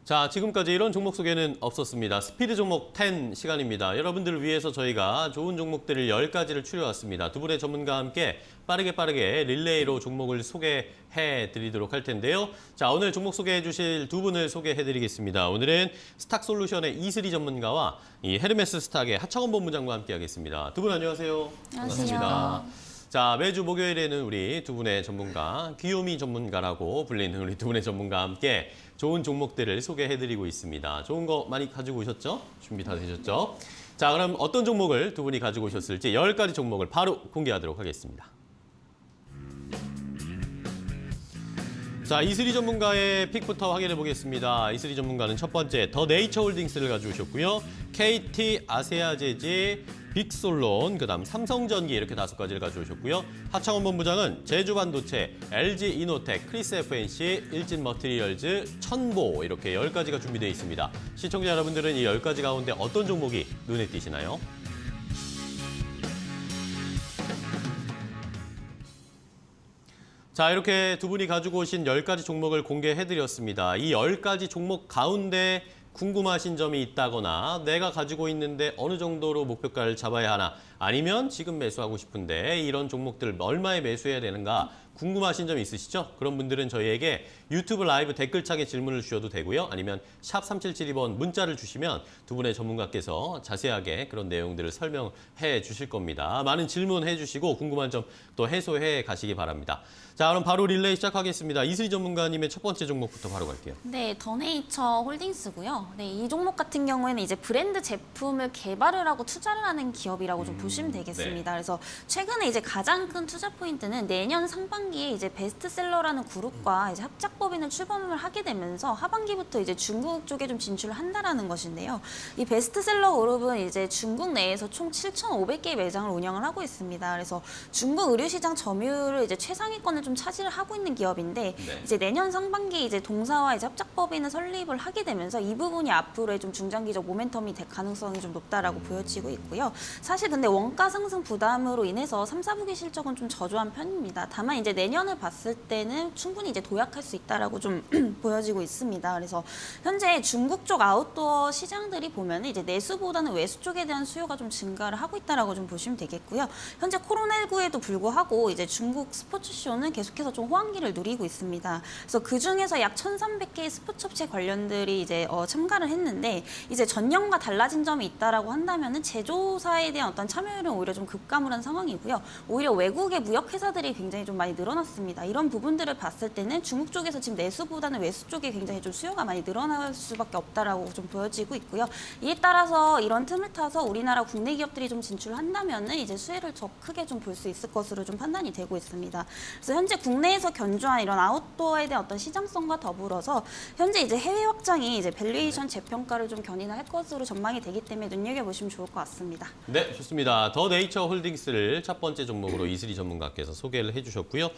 자, 지금까지 이런 종목 소개는 없었습니다. 스피드 종목 10 시간입니다. 여러분들을 위해서 저희가 좋은 종목들을 10가지를 추려왔습니다. 두 분의 전문가와 함께 빠르게 릴레이로 종목을 소개해 드리도록 할 텐데요. 자, 오늘 종목 소개해 주실 두 분을 소개해 드리겠습니다. 오늘은 스탁솔루션의 이슬이 전문가와 이 헤르메스 스탁의 하창원 본부장과 함께 하겠습니다. 두 분 안녕하세요. 안녕하세요. 반갑습니다. 자, 매주 목요일에는 우리 두 분의 전문가, 귀요미 전문가라고 불리는 우리 두 분의 전문가와 함께 좋은 종목들을 소개해드리고 있습니다. 좋은 거 많이 가지고 오셨죠? 준비 다 되셨죠? 자, 그럼 어떤 종목을 두 분이 가지고 오셨을지 10가지 종목을 바로 공개하도록 하겠습니다. 자, 이슬이 전문가의 픽부터 확인해 보겠습니다. 이슬이 전문가는 첫 번째 더 네이처 홀딩스를 가지고 오셨고요. KT 아세아제지, 빅솔론, 그다음 삼성전기 이렇게 5가지를 가져오셨고요. 하창원 본부장은 제주반도체, LG이노텍, 크리스FNC, 일진머티리얼즈, 천보 이렇게 10가지가 준비되어 있습니다. 시청자 여러분들은 이 10가지 가운데 어떤 종목이 눈에 띄시나요? 자, 이렇게 두 분이 가지고 오신 10가지 종목을 공개해드렸습니다. 이 10가지 종목 가운데 궁금하신 점이 있다거나 내가 가지고 있는데 어느 정도로 목표가를 잡아야 하나 아니면 지금 매수하고 싶은데 이런 종목들 얼마에 매수해야 되는가 궁금하신 점 있으시죠? 그런 분들은 저희에게 유튜브 라이브 댓글창에 질문을 주셔도 되고요. 아니면 샵 3772번 문자를 주시면 두 분의 전문가께서 자세하게 그런 내용들을 설명해 주실 겁니다. 많은 질문해 주시고 궁금한 점 또 해소해 가시기 바랍니다. 자, 그럼 바로 릴레이 시작하겠습니다. 이슬이 전문가님의 첫 번째 종목부터 바로 갈게요. 네, 더네이처 홀딩스고요. 네, 이 종목 같은 경우에는 이제 브랜드 제품을 개발을 하고 투자를 하는 기업이라고 좀 보시면 되겠습니다. 네. 그래서 최근에 이제 가장 큰 투자 포인트는 내년 상반기에 이제 베스트셀러라는 그룹과 이제 합작법인을 출범을 하게 되면서 하반기부터 이제 중국 쪽에 좀 진출을 한다라는 것인데요. 이 베스트셀러 그룹은 이제 중국 내에서 총 7,500개의 매장을 운영을 하고 있습니다. 그래서 중국 의류시장 점유율을 이제 최상위권을 좀 차지를 하고 있는 기업인데 네. 이제 내년 상반기에 이제 동사와 이제 합작법인을 설립을 하게 되면서 이 부분이 앞으로의 좀 중장기적 모멘텀이 될 가능성이 좀 높다라고 보여지고 있고요. 사실 근데 원가 상승 부담으로 인해서 3, 4분기 실적은 좀 저조한 편입니다. 다만 이제 내년을 봤을 때는 충분히 이제 도약할 수 있다라고 좀 보여지고 있습니다. 그래서 현재 중국 쪽 아웃도어 시장들이 보면은 이제 내수보다는 외수 쪽에 대한 수요가 좀 증가를 하고 있다라고 좀 보시면 되겠고요. 현재 코로나19에도 불구하고 이제 중국 스포츠쇼는 계속해서 좀 호황기를 누리고 있습니다. 그래서 그 중에서 약 1,300개의 스포츠 업체 관련들이 이제 참가를 했는데 이제 전년과 달라진 점이 있다라고 한다면은 제조사에 대한 어떤 참여율은 오히려 좀 급감을 한 상황이고요. 오히려 외국의 무역 회사들이 굉장히 좀 많이 늘어났습니다. 이런 부분들을 봤을 때는 중국 쪽에서 지금 내수보다는 외수 쪽에 굉장히 좀 수요가 많이 늘어날 수밖에 없다라고 좀 보여지고 있고요. 이에 따라서 이런 틈을 타서 우리나라 국내 기업들이 좀 진출한다면은 이제 수혜를 더 크게 좀 볼 수 있을 것으로 좀 판단이 되고 있습니다. 그래서 현재 국내에서 견주한 이런 아웃도어에 대한 어떤 시장성과 더불어서 현재 이제 해외 확장이 이제 밸류에이션 재평가를 좀 견인할 것으로 전망이 되기 때문에 눈여겨보시면 좋을 것 같습니다. 네, 좋습니다. 더 네이처 홀딩스를 첫 번째 종목으로 이슬이 전문가께서 소개를 해주셨고요.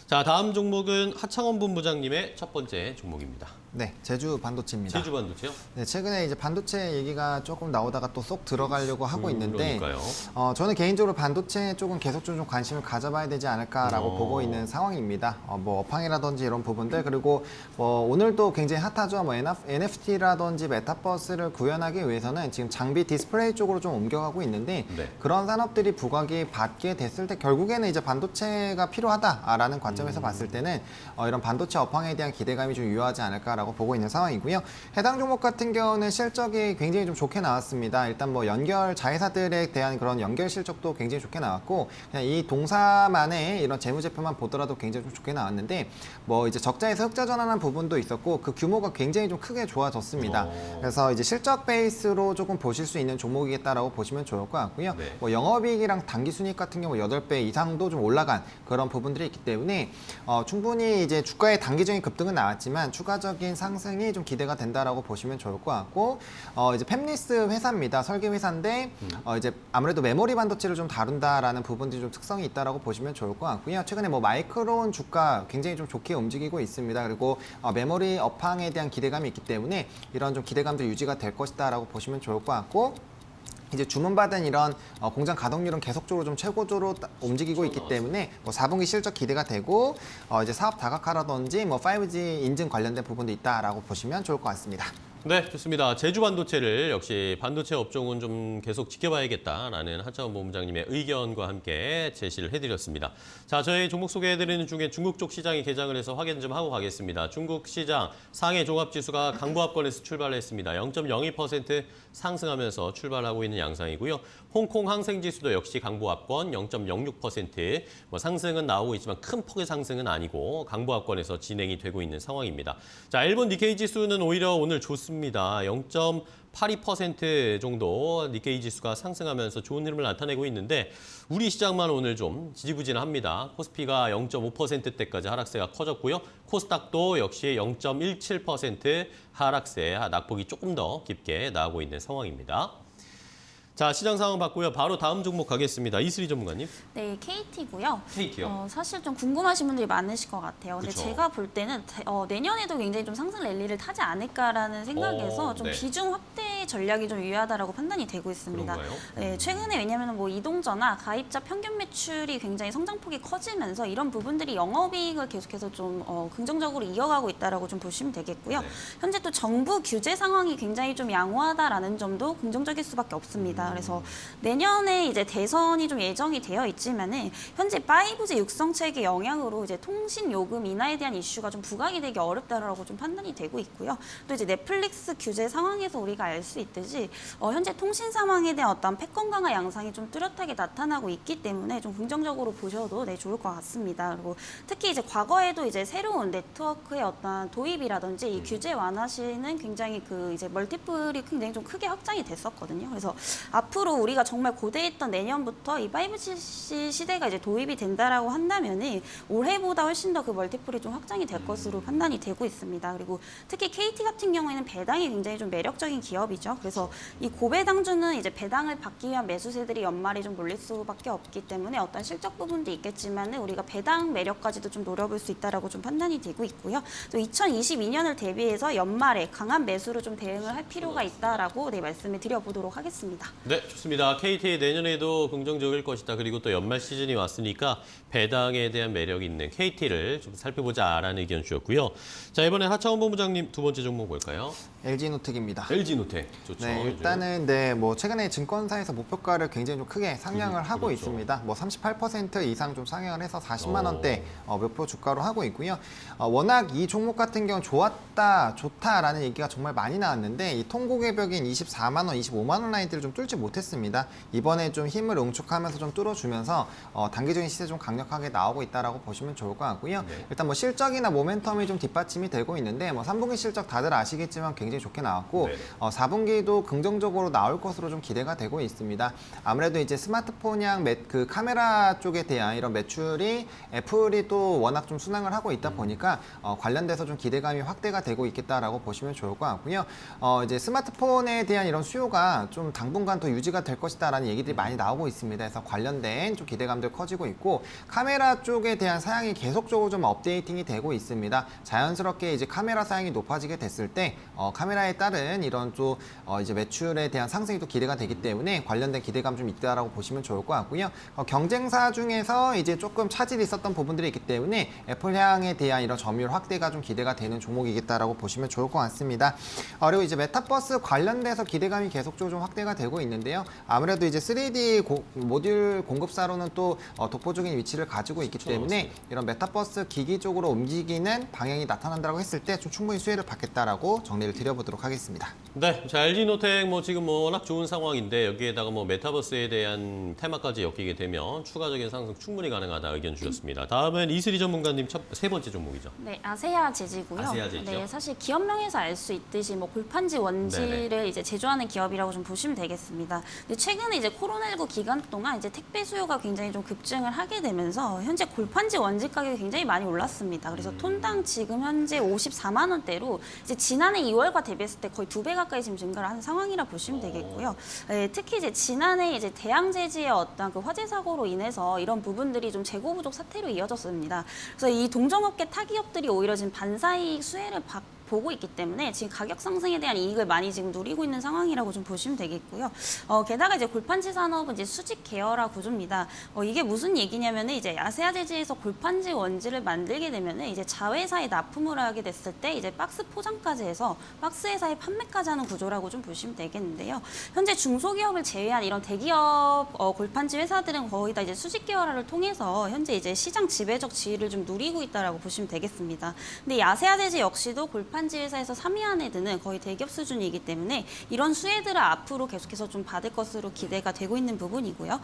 자, 다음 종목은 하창원 본부장님의 첫 번째 종목입니다. 네, 제주 반도체입니다. 제주 반도체요? 네, 최근에 이제 반도체 얘기가 조금 나오다가 또 쏙 들어가려고 하고 있는데, 그러니까요. 저는 개인적으로 반도체 쪽은 계속 좀 관심을 가져봐야 되지 않을까라고 보고 있는 상황입니다. 뭐 업황이라든지 이런 부분들, 그리고 뭐 오늘도 굉장히 핫하죠. 뭐 NFT라든지 메타버스를 구현하기 위해서는 지금 장비 디스플레이 쪽으로 좀 옮겨가고 있는데, 네. 그런 산업들이 부각이 받게 됐을 때 결국에는 이제 반도체가 필요하다라는 관점에서 봤을 때는 이런 반도체 업황에 대한 기대감이 좀 유효하지 않을까라고 보고 있는 상황이고요. 해당 종목 같은 경우는 실적이 굉장히 좀 좋게 나왔습니다. 일단 뭐 연결 자회사들에 대한 그런 연결 실적도 굉장히 좋게 나왔고, 그냥 이 동사만의 이런 재무제표만 보더라도 굉장히 좀 좋게 나왔는데, 뭐 이제 적자에서 흑자 전환한 부분도 있었고 그 규모가 굉장히 좀 크게 좋아졌습니다. 그래서 이제 실적 베이스로 조금 보실 수 있는 종목이겠다라고 보시면 좋을 것 같고요. 네. 뭐 영업이익이랑 당기순이익 같은 경우 8배 이상도 좀 올라간 그런 부분들이 있기 때문에 충분히 이제 주가의 단기적인 급등은 나왔지만 추가적인 상승이 좀 기대가 된다라고 보시면 좋을 것 같고, 이제 팹리스 회사입니다. 설계 회사인데 이제 아무래도 메모리 반도체를 좀 다룬다라는 부분들이 좀 특성이 있다라고 보시면 좋을 것 같고요. 최근에 뭐 마이크론 주가 굉장히 좀 좋게 움직이고 있습니다. 그리고 메모리 업황에 대한 기대감이 있기 때문에 이런 좀 기대감도 유지가 될 것이다라고 보시면 좋을 것 같고, 이제 주문받은 이런 공장 가동률은 계속적으로 좀 최고조로 움직이고 있기 때문에 뭐 4분기 실적 기대가 되고 이제 사업 다각화라든지 뭐 5G 인증 관련된 부분도 있다라고 보시면 좋을 것 같습니다. 네, 좋습니다. 제주 반도체를 역시 반도체 업종은 좀 계속 지켜봐야겠다라는 하차원 본부장님의 의견과 함께 제시를 해드렸습니다. 자, 저희 종목 소개해드리는 중에 중국 쪽 시장이 개장을 해서 확인 좀 하고 가겠습니다. 중국 시장 상해 종합지수가 강보합권에서 출발했습니다. 0.02% 상승하면서 출발하고 있는 양상이고요. 홍콩 항생지수도 역시 강보합권 0.06%, 뭐 상승은 나오고 있지만 큰 폭의 상승은 아니고 강보합권에서 진행이 되고 있는 상황입니다. 자, 일본 니케이 지수는 오히려 오늘 좋습니다. 0.82% 정도 니케이 지수가 상승하면서 좋은 흐름을 나타내고 있는데 우리 시장만 오늘 좀 지지부진합니다. 코스피가 0.5%대까지 하락세가 커졌고요. 코스닥도 역시 0.17% 하락세, 낙폭이 조금 더 깊게 나오고 있는 상황입니다. 자, 시장 상황 봤고요. 바로 다음 종목 가겠습니다. 이슬이 전문가님. 네, KT고요. KT요. 사실 좀 궁금하신 분들이 많으실 것 같아요. 근데 그쵸. 제가 볼 때는 내년에도 굉장히 좀 상승 랠리를 타지 않을까라는 생각에서 좀 네. 비중 확대 전략이 좀 유효하다라고 판단이 되고 있습니다. 그런가요? 네, 최근에 왜냐하면 뭐 이동전화, 가입자 평균 매출이 굉장히 성장폭이 커지면서 이런 부분들이 영업이익을 계속해서 좀 긍정적으로 이어가고 있다라고 좀 보시면 되겠고요. 네. 현재 또 정부 규제 상황이 굉장히 좀 양호하다라는 점도 긍정적일 수밖에 없습니다. 그래서 내년에 이제 대선이 좀 예정이 되어 있지만은 현재 5G 육성 체계 영향으로 이제 통신 요금 인하에 대한 이슈가 좀 부각이 되기 어렵다라고 좀 판단이 되고 있고요. 또 이제 넷플릭스 규제 상황에서 우리가 알 수 있듯이 현재 통신 상황에 대한 어떤 패권 강화 양상이 좀 뚜렷하게 나타나고 있기 때문에 좀 긍정적으로 보셔도 좋을 것 같습니다. 그리고 특히 이제 과거에도 이제 새로운 네트워크의 어떤 도입이라든지 이 규제 완화 시는 굉장히 그 이제 멀티플이 굉장히 좀 크게 확장이 됐었거든요. 그래서 앞으로 우리가 정말 고대했던 내년부터 이 5G 시대가 이제 도입이 된다라고 한다면은 올해보다 훨씬 더 그 멀티플이 좀 확장이 될 것으로 판단이 되고 있습니다. 그리고 특히 KT 같은 경우에는 배당이 굉장히 좀 매력적인 기업이죠. 그래서 이 고배당주는 이제 배당을 받기 위한 매수세들이 연말에 좀 몰릴 수밖에 없기 때문에 어떤 실적 부분도 있겠지만은 우리가 배당 매력까지도 좀 노려볼 수 있다라고 좀 판단이 되고 있고요. 또 2022년을 대비해서 연말에 강한 매수로 좀 대응을 할 필요가 있다라고 말씀을 드려보도록 하겠습니다. 네, 좋습니다. KT 내년에도 긍정적일 것이다. 그리고 또 연말 시즌이 왔으니까 배당에 대한 매력이 있는 KT를 좀 살펴보자라는 의견 주셨고요. 자, 이번에 하차원 본부장님 두 번째 종목 뭘까요? LG노텍입니다. LG노텍. 좋죠. 네, 일단은 뭐 최근에 증권사에서 목표가를 굉장히 좀 크게 상향을 하고 그렇죠. 있습니다. 뭐 38% 이상 좀 상향을 해서 40만 원대 목표 주가로 하고 있고요. 워낙 이 종목 같은 경우는 좋다라는 얘기가 정말 많이 나왔는데 이 통곡의 벽인 24만 원, 25만 원 라인들을 좀 뚫지 못했습니다. 이번에 좀 힘을 응축하면서 좀 뚫어주면서 단기적인 시세 좀 강력하게 나오고 있다라고 보시면 좋을 것 같고요. 네. 일단 뭐 실적이나 모멘텀이 좀 뒷받침이 되고 있는데 뭐 3분기 실적 다들 아시겠지만 굉장히 좋게 나왔고 네. 4분기도 긍정적으로 나올 것으로 좀 기대가 되고 있습니다. 아무래도 이제 스마트폰이랑 그 카메라 쪽에 대한 이런 매출이 애플이 또 워낙 좀 순항을 하고 있다 보니까 관련돼서 좀 기대감이 확대가 되고 있겠다라고 보시면 좋을 것 같고요. 이제 스마트폰에 대한 이런 수요가 좀 당분간 더 유지가 될 것이다라는 얘기들이 많이 나오고 있습니다. 그래서 관련된 좀 기대감들 커지고 있고 카메라 쪽에 대한 사양이 계속적으로 좀 업데이팅이 되고 있습니다. 자연스럽게 이제 카메라 사양이 높아지게 됐을 때 카메라에 따른 이런 또 이제 매출에 대한 상승이 또 기대가 되기 때문에 관련된 기대감 좀 있다라고 보시면 좋을 것 같고요. 경쟁사 중에서 이제 조금 차질이 있었던 부분들이 있기 때문에 애플향에 대한 이런 점유율 확대가 좀 기대가 되는 종목이겠다라고 보시면 좋을 것 같습니다. 그리고 이제 메타버스 관련돼서 기대감이 계속적으로 좀 확대가 되고 있는데요. 아무래도 이제 3D 모듈 공급사로는 또 독보적인 위치를 가지고 있기 때문에 이런 메타버스 기기 쪽으로 움직이는 방향이 나타난다고 했을 때 좀 충분히 수혜를 받겠다라고 정리를 드려보도록 하겠습니다. 네, 자, LG노텍 지금 워낙 좋은 상황인데 여기에다가 메타버스에 대한 테마까지 엮이게 되면 추가적인 상승 충분히 가능하다 의견 주셨습니다. 다음은 이슬이 전문가님 세 번째 종목이죠. 네, 아세아 제지고요. 아세아 제지요? 네, 사실 기업명에서 알 수 있듯이 골판지 원지를 이제 제조하는 기업이라고 좀 보시면 되겠습니다. 근데 최근에 이제 코로나19 기간 동안 이제 택배 수요가 굉장히 좀 급증을 하게 되면서 현재 골판지 원지 가격이 굉장히 많이 올랐습니다. 그래서 톤당 지금 현재 54만 원대로 이제 지난해 2월과 대비했을 때 거의 2배 가까이 지금 증가를 하는 상황이라 보시면 되겠고요. 네, 특히 이제 지난해 이제 대양제지의 어떤 그 화재 사고로 인해서 이런 부분들이 좀 재고 부족 사태로 이어졌습니다. 그래서 이 동종업계 타기업들이 오히려 지금 반사이익 수혜를 보고 있기 때문에 지금 가격 상승에 대한 이익을 많이 지금 누리고 있는 상황이라고 좀 보시면 되겠고요. 게다가 이제 골판지 산업은 이제 수직 계열화 구조입니다. 이게 무슨 얘기냐면은 이제 아세아 제지에서 골판지 원지를 만들게 되면은 이제 자회사에 납품을 하게 됐을 때 이제 박스 포장까지 해서 박스 회사에 판매까지 하는 구조라고 좀 보시면 되겠는데요. 현재 중소기업을 제외한 이런 대기업 골판지 회사들은 거의 다 이제 수직 계열화를 통해서 현재 이제 시장 지배적 지위를 좀 누리고 있다라고 보시면 되겠습니다. 근데 이 아세아 제지 역시도 골판지 회사에서 3위 안에 드는 거의 대기업 수준이기 때문에 이런 수혜들을 앞으로 계속해서 좀 받을 것으로 기대가 되고 있는 부분이고요.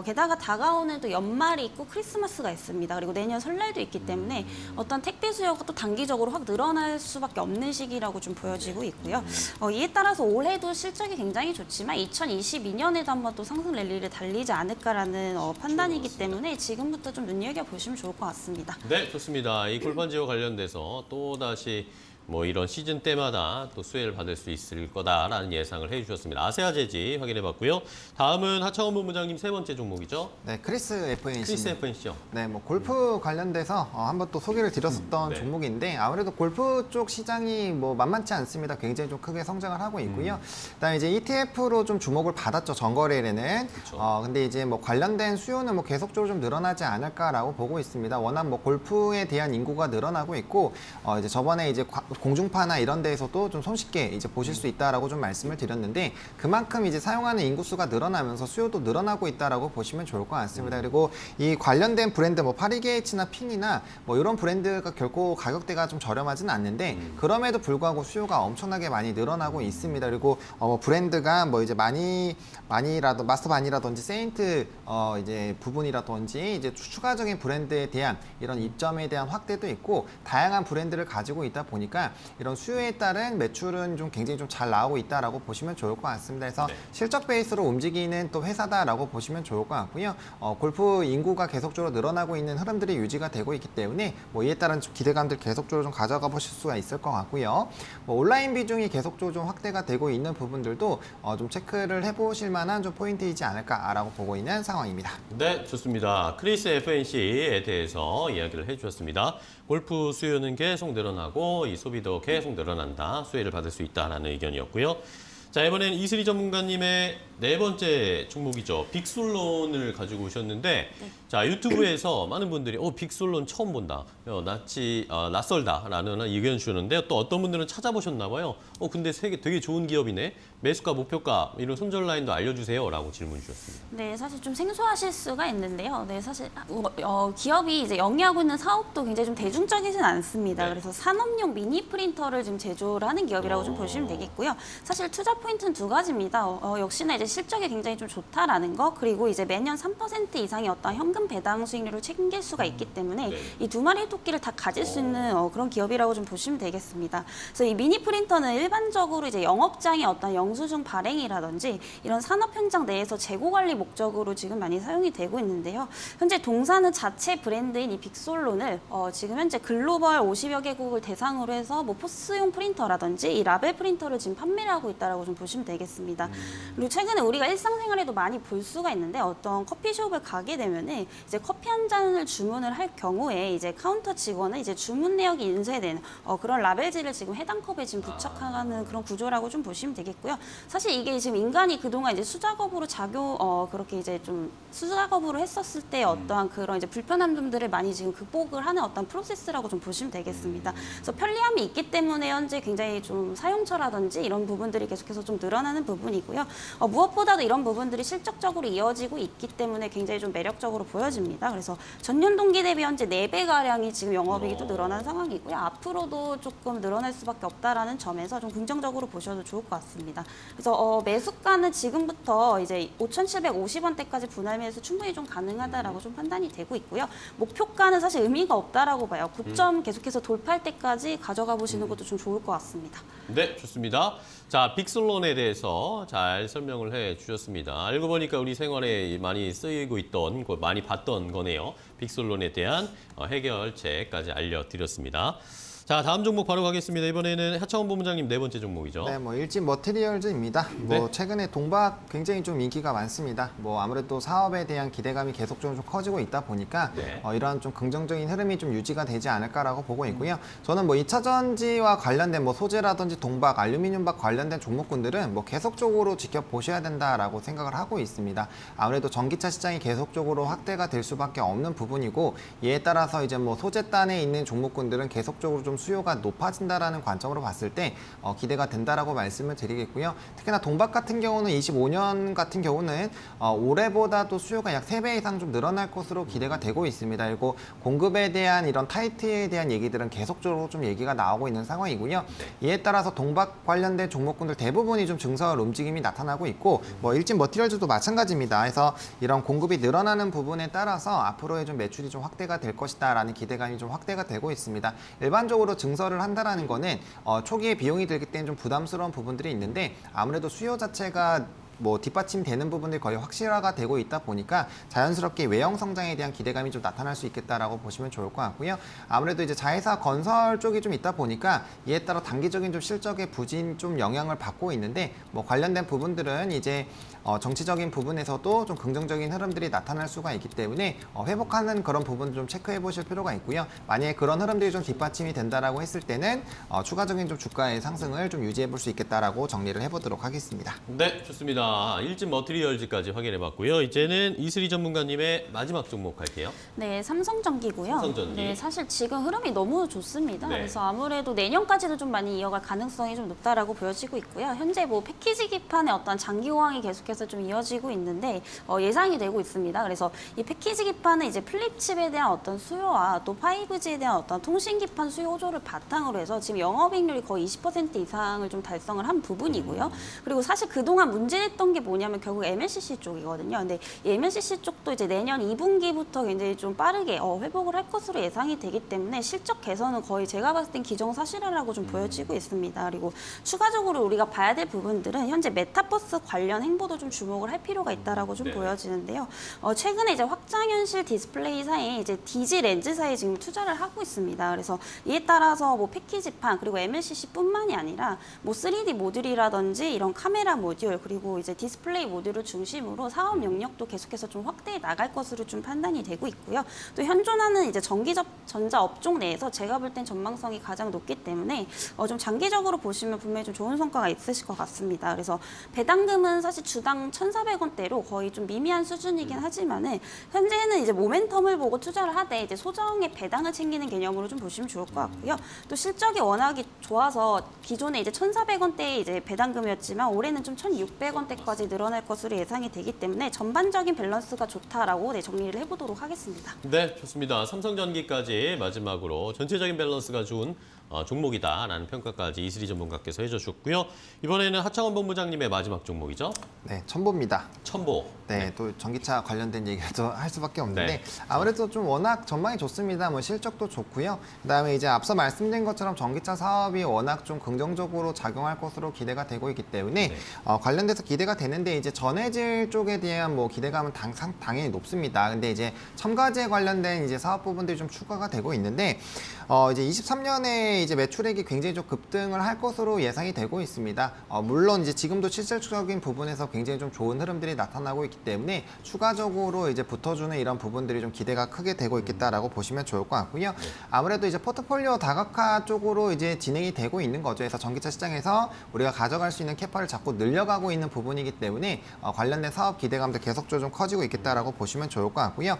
게다가 다가오는 또 연말이 있고 크리스마스가 있습니다. 그리고 내년 설날도 있기 때문에 어떤 택배 수요가 또 단기적으로 확 늘어날 수밖에 없는 시기라고 좀 보여지고 있고요. 이에 따라서 올해도 실적이 굉장히 좋지만 2022년에도 한번 또 상승 랠리를 달리지 않을까라는 판단이기 때문에 지금부터 좀 눈여겨보시면 좋을 것 같습니다. 네, 좋습니다. 이 골판지와 관련돼서 또다시 뭐 이런 시즌 때마다 또 수혜를 받을 수 있을 거다라는 예상을 해주셨습니다. 아세아 제지 확인해봤고요. 다음은 하창원 본부장님 세 번째 종목이죠. 네, 크리스 FNC. 크리스 FNC죠. 네, 뭐 골프 관련돼서 한번 또 소개를 드렸었던 네. 종목인데 아무래도 골프 쪽 시장이 뭐 만만치 않습니다. 굉장히 좀 크게 성장을 하고 있고요. 그다음에 이제 ETF로 좀 주목을 받았죠, 전거래일에는. 그렇죠. 근데 이제 뭐 관련된 수요는 뭐 계속적으로 좀 늘어나지 않을까라고 보고 있습니다. 워낙 뭐 골프에 대한 인구가 늘어나고 있고 이제 저번에 이제 공중파나 이런 데에서도 좀 손쉽게 이제 보실 수 있다라고 좀 말씀을 드렸는데 그만큼 이제 사용하는 인구 수가 늘어나면서 수요도 늘어나고 있다라고 보시면 좋을 것 같습니다. 그리고 이 관련된 브랜드 뭐 파리게이츠나 핀이나 뭐 이런 브랜드가 결코 가격대가 좀 저렴하진 않는데 그럼에도 불구하고 수요가 엄청나게 많이 늘어나고 있습니다. 그리고 브랜드가 뭐 이제 많이라도 마스터반이라든지 세인트 이제 부분이라든지 이제 추가적인 브랜드에 대한 이런 입점에 대한 확대도 있고 다양한 브랜드를 가지고 있다 보니까 이런 수요에 따른 매출은 좀 굉장히 좀 잘 나오고 있다라고 보시면 좋을 것 같습니다. 그래서 네. 실적 베이스로 움직이는 또 회사다라고 보시면 좋을 것 같고요. 골프 인구가 계속적으로 늘어나고 있는 흐름들이 유지가 되고 있기 때문에 뭐 이에 따른 좀 기대감들 계속적으로 좀 가져가 보실 수가 있을 것 같고요. 뭐 온라인 비중이 계속적으로 좀 확대가 되고 있는 부분들도 좀 체크를 해보실 만한 좀 포인트이지 않을까라고 보고 있는 상황입니다. 네, 좋습니다. 크리스 FNC에 대해서 이야기를 해주셨습니다. 골프 수요는 계속 늘어나고 이 소비도 계속 늘어난다. 수혜를 받을 수 있다라는 의견이었고요. 자, 이번엔 이슬이 전문가님의 네 번째 종목이죠. 빅솔론을 가지고 오셨는데 자, 유튜브에서 많은 분들이 빅솔론 처음 본다. 낯설다라는 의견 주셨는데 또 어떤 분들은 찾아보셨나 봐요. 근데 되게 좋은 기업이네. 매수가, 목표가 이런 손절 라인도 알려주세요라고 질문 주셨습니다. 네, 사실 좀 생소하실 수가 있는데요. 네, 사실 기업이 이제 영위하고 있는 사업도 굉장히 좀 대중적이진 않습니다. 네. 그래서 산업용 미니 프린터를 지금 제조를 하는 기업이라고 좀 보시면 되겠고요. 사실 투자 포인트는 두 가지입니다. 역시나 이제 실적이 굉장히 좀 좋다라는 거, 그리고 이제 매년 3% 이상의 어떤 현금 배당 수익률을 챙길 수가 있기 때문에 네. 이 두 마리의 토끼를 다 가질 수 있는 그런 기업이라고 좀 보시면 되겠습니다. 그래서 이 미니 프린터는 일반적으로 이제 영업장의 어떤 영수증 발행이라든지 이런 산업 현장 내에서 재고 관리 목적으로 지금 많이 사용이 되고 있는데요. 현재 동사는 자체 브랜드인 이 빅솔론을 지금 현재 글로벌 50여 개국을 대상으로 해서 뭐 포스용 프린터라든지 이 라벨 프린터를 지금 판매를 하고 있다라고 좀 보시면 되겠습니다. 그리고 최근에 우리가 일상생활에도 많이 볼 수가 있는데 어떤 커피숍을 가게 되면은 이제 커피 한 잔을 주문을 할 경우에 이제 카운터 직원은 이제 주문 내역이 인쇄된 그런 라벨지를 지금 해당 컵에 지금 부착하는 그런 구조라고 좀 보시면 되겠고요. 사실 이게 지금 인간이 그동안 이제 수작업으로 그렇게 이제 좀 수작업으로 했었을 때 어떠한 그런 이제 불편한 점들을 많이 지금 극복을 하는 어떤 프로세스라고 좀 보시면 되겠습니다. 그래서 편리함이 있기 때문에 현재 굉장히 좀 사용처라든지 이런 부분들이 계속해서 좀 늘어나는 부분이고요. 무엇보다도 이런 부분들이 실적적으로 이어지고 있기 때문에 굉장히 좀 매력적으로 보여집니다. 그래서 전년 동기 대비 현재 4배가량이 지금 영업이익이 또 늘어난 상황이고요. 앞으로도 조금 늘어날 수밖에 없다라는 점에서 좀 긍정적으로 보셔도 좋을 것 같습니다. 그래서 매수가는 지금부터 이제 5,750원대까지 분할 매수 충분히 좀 가능하다라고 좀 판단이 되고 있고요. 목표가는 사실 의미가 없다라고 봐요. 9점 계속해서 돌파할 때까지 가져가 보시는 것도 좀 좋을 것 같습니다. 네, 좋습니다. 자, 빅솔론에 대해서 잘 설명을 해 주셨습니다. 알고 보니까 우리 생활에 많이 쓰이고 있던, 많이 봤던 거네요. 빅솔론에 대한 해결책까지 알려드렸습니다. 자, 다음 종목 바로 가겠습니다. 이번에는 하창원 본부장님 네 번째 종목이죠. 네, 뭐 일진 머티리얼즈입니다. 뭐 네. 최근에 동박 굉장히 좀 인기가 많습니다. 뭐 아무래도 사업에 대한 기대감이 계속적으로 좀 커지고 있다 보니까 네. 이러한 좀 긍정적인 흐름이 좀 유지가 되지 않을까라고 보고 있고요. 저는 뭐 2차 전지와 관련된 뭐 소재라든지 동박, 알루미늄박 관련된 종목군들은 뭐 계속적으로 지켜보셔야 된다라고 생각을 하고 있습니다. 아무래도 전기차 시장이 계속적으로 확대가 될 수밖에 없는 부분이고 이에 따라서 이제 뭐 소재단에 있는 종목군들은 계속적으로 좀 수요가 높아진다라는 관점으로 봤을 때 기대가 된다라고 말씀을 드리겠고요. 특히나 동박 같은 경우는 25년 같은 경우는 올해보다도 수요가 약 3배 이상 좀 늘어날 것으로 기대가 되고 있습니다. 그리고 공급에 대한 이런 타이트에 대한 얘기들은 계속적으로 좀 얘기가 나오고 있는 상황이고요. 이에 따라서 동박 관련된 종목군들 대부분이 좀 증설 움직임이 나타나고 있고 뭐 일진 머티리얼즈도 마찬가지입니다. 그래서 이런 공급이 늘어나는 부분에 따라서 앞으로의 좀 매출이 좀 확대가 될 것이다라는 기대감이 좀 확대가 되고 있습니다. 일반적으로 증설을 한다라는 거는 초기에 비용이 들기 때문에 좀 부담스러운 부분들이 있는데 아무래도 수요 자체가 뭐 뒷받침되는 부분들이 거의 확실화가 되고 있다 보니까 자연스럽게 외형 성장에 대한 기대감이 좀 나타날 수 있겠다라고 보시면 좋을 것 같고요. 아무래도 이제 자회사 건설 쪽이 좀 있다 보니까 이에 따라 단기적인 좀 실적의 부진 좀 영향을 받고 있는데 뭐 관련된 부분들은 이제 정치적인 부분에서도 좀 긍정적인 흐름들이 나타날 수가 있기 때문에 회복하는 그런 부분 좀 체크해 보실 필요가 있고요. 만약에 그런 흐름들이 좀 뒷받침이 된다라고 했을 때는 추가적인 좀 주가의 상승을 좀 유지해 볼 수 있겠다라고 정리를 해보도록 하겠습니다. 네, 좋습니다. 일진 머티리얼즈까지 확인해봤고요. 이제는 이슬이 전문가님의 마지막 종목 갈게요. 네, 삼성전기고요. 삼성전기. 네, 사실 지금 흐름이 너무 좋습니다. 네. 그래서 아무래도 내년까지도 좀 많이 이어갈 가능성이 좀 높다라고 보여지고 있고요. 현재 뭐 패키지 기판의 어떤 장기 호황이 계속해서 좀 이어지고 있는데 예상이 되고 있습니다. 그래서 이 패키지 기판은 이제 플립칩에 대한 어떤 수요와 또 5G에 대한 어떤 통신 기판 수요 호조를 바탕으로 해서 지금 영업이익률이 거의 20% 이상을 좀 달성을 한 부분이고요. 그리고 사실 그동안 문제됐던 게 뭐냐면 결국 MLCC 쪽이거든요. 근데 이 MLCC 쪽도 이제 내년 2분기부터 굉장히 좀 빠르게 회복을 할 것으로 예상이 되기 때문에 실적 개선은 거의 제가 봤을 땐 기정사실이라고 좀 보여지고 있습니다. 그리고 추가적으로 우리가 봐야 될 부분들은 현재 메타버스 관련 행보도 좀 주목을 할 필요가 있다라고 좀 네. 보여지는데요. 최근에 이제 확장현실 디스플레이사에 이제 DG 렌즈사에 지금 투자를 하고 있습니다. 그래서 이에 따라서 뭐 패키지판 그리고 MLCC뿐만이 아니라 뭐 3D 모듈이라든지 이런 카메라 모듈 그리고 이제 디스플레이 모듈을 중심으로 사업 영역도 계속해서 좀 확대해 나갈 것으로 좀 판단이 되고 있고요. 또 현존하는 이제 전자 업종 내에서 제가 볼 땐 전망성이 가장 높기 때문에 좀 장기적으로 보시면 분명히 좀 좋은 성과가 있으실 것 같습니다. 그래서 배당금은 사실 주당 1,400원대로 거의 좀 미미한 수준이긴 하지만은 현재는 이제 모멘텀을 보고 투자를 하되 이제 소정의 배당을 챙기는 개념으로 좀 보시면 좋을 것 같고요. 또 실적이 워낙에 좋아서 기존에 이제 1,400원대의 이제 배당금이었지만 올해는 좀 1,600원대까지 늘어날 것으로 예상이 되기 때문에 전반적인 밸런스가 좋다라고 정리를 해보도록 하겠습니다. 네, 좋습니다. 삼성전기까지 마지막으로 전체적인 밸런스가 좋은 종목이다라는 평가까지 이슬이 전문가께서 해주셨고요. 이번에는 하창원 본부장님의 마지막 종목이죠. 네, 첨보입니다. 첨보. 네, 또 전기차 관련된 얘기를 또 할 수밖에 없는데 네. 아무래도 좀 워낙 전망이 좋습니다. 뭐 실적도 좋고요. 그다음에 이제 앞서 말씀드린 것처럼 전기차 사업이 워낙 좀 긍정적으로 작용할 것으로 기대가 되고 있기 때문에 네. 관련돼서 기대가 되는데 이제 전해질 쪽에 대한 뭐 기대감은 당연히 높습니다. 근데 이제 첨가제 관련된 이제 사업 부분들이 좀 추가가 되고 있는데 이제 23년에 이제 매출액이 굉장히 좀 급등을 할 것으로 예상이 되고 있습니다. 물론 이제 지금도 실질적인 부분에서 굉장히 좀 좋은 흐름들이 나타나고 있기 때문에 추가적으로 이제 붙어주는 이런 부분들이 좀 기대가 크게 되고 있겠다라고 보시면 좋을 것 같고요. 아무래도 이제 포트폴리오 다각화 쪽으로 이제 진행이 되고 있는 거죠. 그래서 전기차 시장에서 우리가 가져갈 수 있는 캐파를 자꾸 늘려가고 있는 부분이기 때문에 관련된 사업 기대감도 계속적으로 좀 커지고 있겠다라고 보시면 좋을 것 같고요.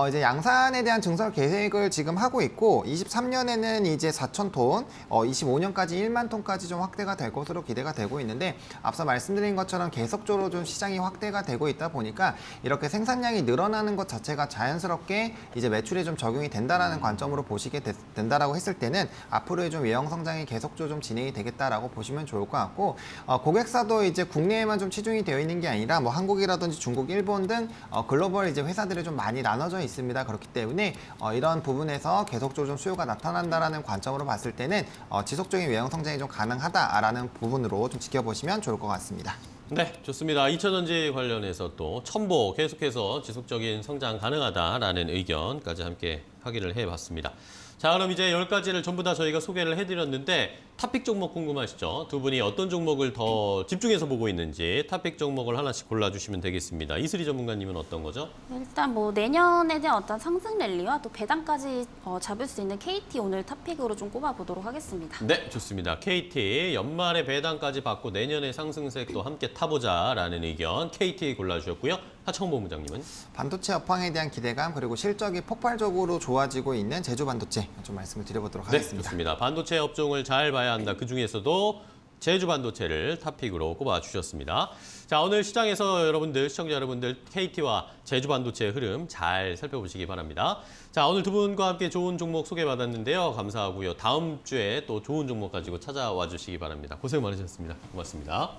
이제 양산에 대한 증설 계획을 지금 하고 있고 23년에는 이제 4,000톤, 25년까지 1만 톤까지 좀 확대가 될 것으로 기대가 되고 있는데 앞서 말씀드린 것처럼 계속적으로 좀 시장이 확대가 되고 있다 보니까 이렇게 생산량이 늘어나는 것 자체가 자연스럽게 이제 매출에 좀 적용이 된다라는 관점으로 보시게 된다라고 했을 때는 앞으로의 좀 외형 성장이 계속적으로 좀 진행이 되겠다라고 보시면 좋을 것 같고 고객사도 이제 국내에만 좀 치중이 되어 있는 게 아니라 뭐 한국이라든지 중국, 일본 등 글로벌 이제 회사들이 좀 많이 나눠져 있습니다. 그렇기 때문에 이런 부분에서 계속적으로 좀 수요가 나타난다라는 관점으로 봤을 때는 지속적인 외형 성장이 좀 가능하다라는 부분으로 좀 지켜보시면 좋을 것 같습니다. 네, 좋습니다. 2차전지 관련해서 또 첨보 계속해서 지속적인 성장 가능하다라는 의견까지 함께 확인을 해봤습니다. 자, 그럼 이제 10가지를 전부 다 저희가 소개를 해드렸는데 탑픽 종목 궁금하시죠? 두 분이 어떤 종목을 더 집중해서 보고 있는지 탑픽 종목을 하나씩 골라주시면 되겠습니다. 이슬이 전문가님은 어떤 거죠? 일단 뭐 내년에 대한 어떤 상승 랠리와 또 배당까지 잡을 수 있는 KT 오늘 탑픽으로 좀 꼽아보도록 하겠습니다. 네, 좋습니다. KT 연말에 배당까지 받고 내년에 상승세도 함께 타보자라는 의견 KT 골라주셨고요. 하청원 본부장님은? 반도체 업황에 대한 기대감 그리고 실적이 폭발적으로 좋아지고 있는 제주 반도체 좀 말씀을 드려보도록 하겠습니다. 네, 좋습니다. 반도체 업종을 잘 봐야 한다. 그중에서도 제주 반도체를 탑픽으로 꼽아주셨습니다. 자, 오늘 시장에서 여러분들, 시청자 여러분들 KT와 제주 반도체의 흐름 잘 살펴보시기 바랍니다. 자, 오늘 두 분과 함께 좋은 종목 소개받았는데요. 감사하고요. 다음 주에 또 좋은 종목 가지고 찾아와 주시기 바랍니다. 고생 많으셨습니다. 고맙습니다.